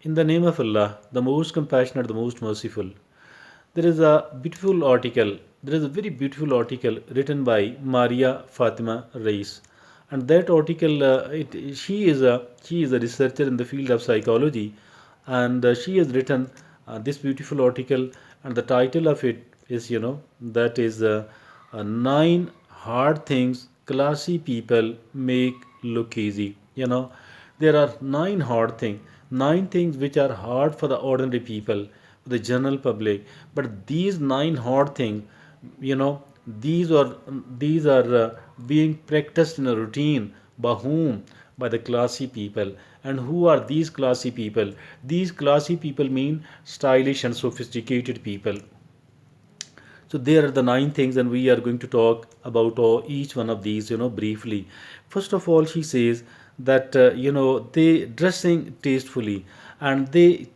In the name of Allah, the most compassionate, the most merciful. There is a beautiful article. There is a very beautiful article written by Maria Fatima Reyes, and that article, she is a researcher in the field of psychology, and she has written this beautiful article, and the title of it is, that is nine hard things classy people make look easy. There are nine things which are hard for the ordinary people, for the general public. But these nine hard things, you know, these are being practiced in a routine by whom? By the classy people. And who are these classy people? These classy people mean stylish and sophisticated people. So there are the nine things, and we are going to talk about each one of these, briefly. First of all, she says that they dressing tastefully, and they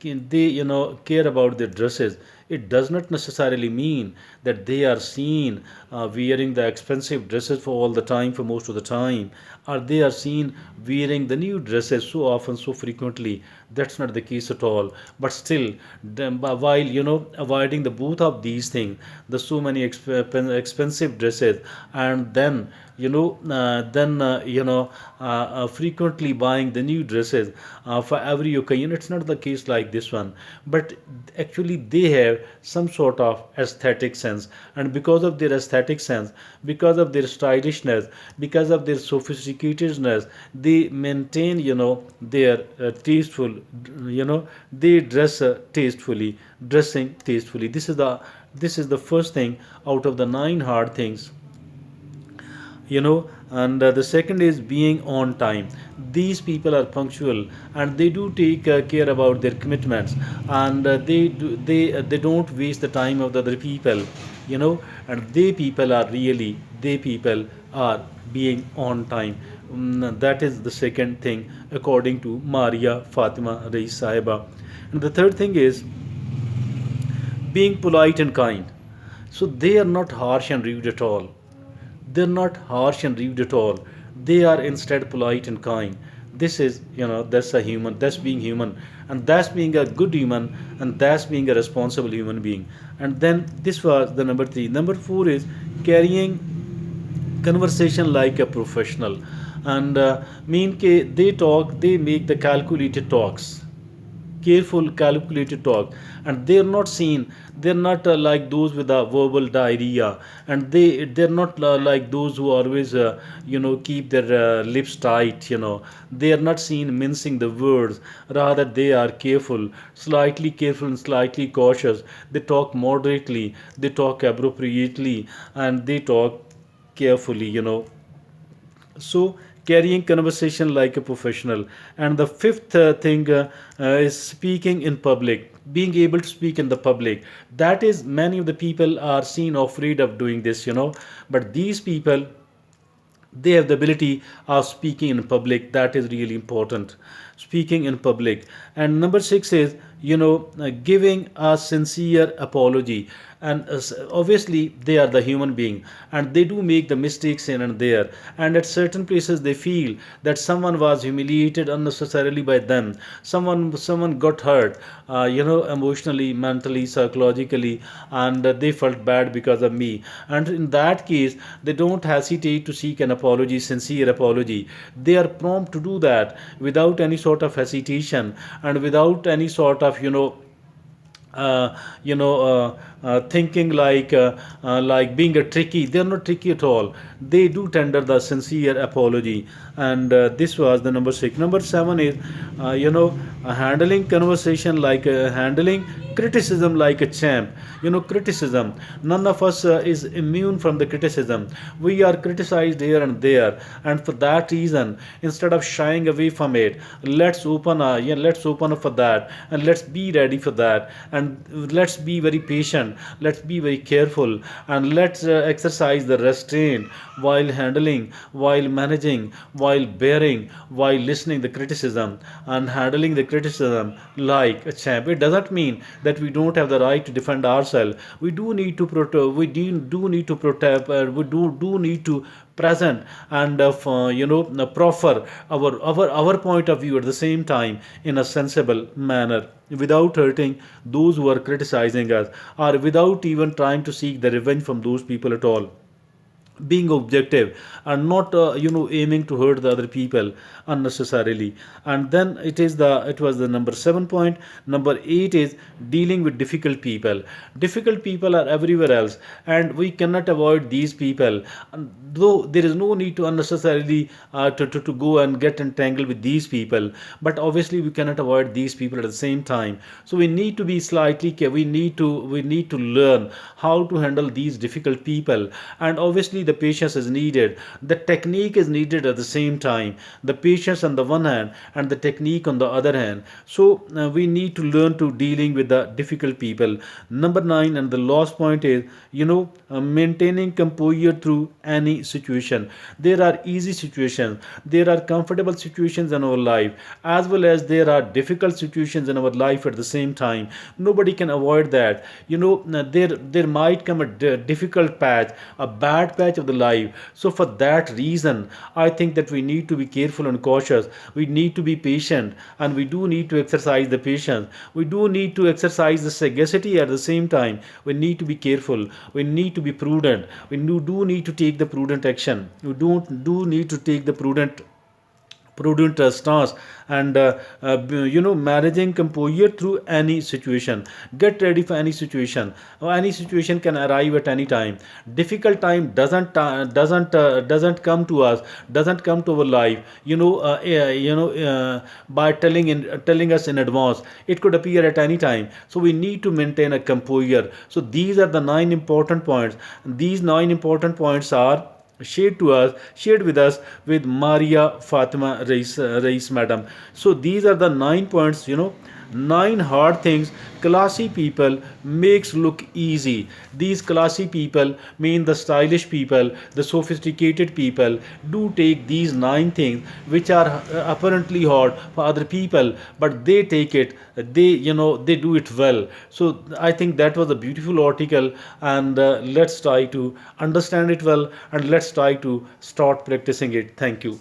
care about their dresses. It does not necessarily mean that they are seen wearing the expensive dresses for all the time, for most of the time, or they are seen wearing the new dresses so often, so frequently. That's not the case at all. But still, while avoiding the both of these things, the so many expensive dresses, and then frequently buying the new dresses for every occasion. It's not the case like this one, but actually they have some sort of aesthetic sense, and because of their aesthetic sense, because of their stylishness, because of their sophisticatedness, they maintain their tasteful, they dress tastefully, dressing tastefully. This is the first thing out of the nine hard things. And the second is being on time. These people are punctual, and they do take care about their commitments, and they don't waste the time of the other people, and they people are being on time. That is the second thing according to Maria Fatima Reis Sahiba. And the third thing is being polite and kind. So they are not harsh and rude at all. They're not harsh and rude at all. They are instead polite and kind. This is, that's a human, that's being human, and that's being a good human, and that's being a responsible human being. And then this was the number three. Number four is carrying conversation like a professional. And mean ke they make the calculated talks, careful calculated talk, and they're not like those with a verbal diarrhea, and they're not like those who always keep their lips tight. They are not seen mincing the words. Rather, they are careful and slightly cautious. They talk moderately, they talk appropriately, and they talk carefully. So carrying conversation like a professional. And the fifth thing is speaking in public, being able to speak in the public. That is, many of the people are seen afraid of doing this, but these people, they have the ability of speaking in public. That is really important, speaking in public. And number six is giving a sincere apology. And obviously they are the human being, and they do make the mistakes in and there, and at certain places they feel that someone was humiliated unnecessarily by them. Someone got hurt, emotionally, mentally, psychologically, and they felt bad because of me. And in that case, they don't hesitate to seek an apology, sincere apology. They are prompt to do that without any sort of hesitation, and without any sort of uh, thinking like being a tricky. They're not tricky at all. They do tender the sincere apology. And this was the number six. Number seven is handling conversation like handling criticism like a champ. Criticism, none of us is immune from the criticism. We are criticized here and there, and for that reason, instead of shying away from it, let's open up for that, and let's be ready for that, and let's be very patient, let's be very careful, and let's exercise the restraint while handling, while managing, while bearing, while listening the criticism, and handling the criticism like a champ. It doesn't mean that we don't have the right to defend ourselves. We do need to protect. We do need to protect. We do need to present, and proffer our point of view at the same time in a sensible manner, without hurting those who are criticizing us, or without even trying to seek the revenge from those people at all. Being objective and not aiming to hurt the other people unnecessarily. And then it was the number 7 point. Number 8 is dealing with difficult people. Difficult people are everywhere else, and we cannot avoid these people. And though there is no need to unnecessarily to go and get entangled with these people, but obviously we cannot avoid these people at the same time. So we need to be slightly we need to learn how to handle these difficult people. And obviously the patience is needed, the technique is needed at the same time, the patience on the one hand and the technique on the other hand. So we need to learn to dealing with the difficult people. Number 9 and the last point is maintaining composure through any situation. There are easy situations, there are comfortable situations in our life, as well as there are difficult situations in our life at the same time. Nobody can avoid that. There might come a difficult patch, a bad patch of the life. So for that reason, I think that we need to be careful and cautious. We need to be patient, and we do need to exercise the patience. We do need to exercise the sagacity at the same time. We need to be careful. We need to be prudent. We do need to take the prudent action. We don't do need to take the prudent stance, and managing composure through any situation. Get ready for any situation. Any situation can arrive at any time. Difficult time doesn't come to us, doesn't come to our life, by telling us in advance. It could appear at any time, so we need to maintain a composure. So these are the 9 important points. These 9 important points are shared with us with Maria Fatima Reyes madam. So these are the 9 points, 9 hard things classy people makes look easy. These classy people mean the stylish people, the sophisticated people do take these 9 things which are apparently hard for other people, but they take it, they do it well. So I think that was a beautiful article, and let's try to understand it well, and let's try to start practicing it. Thank you.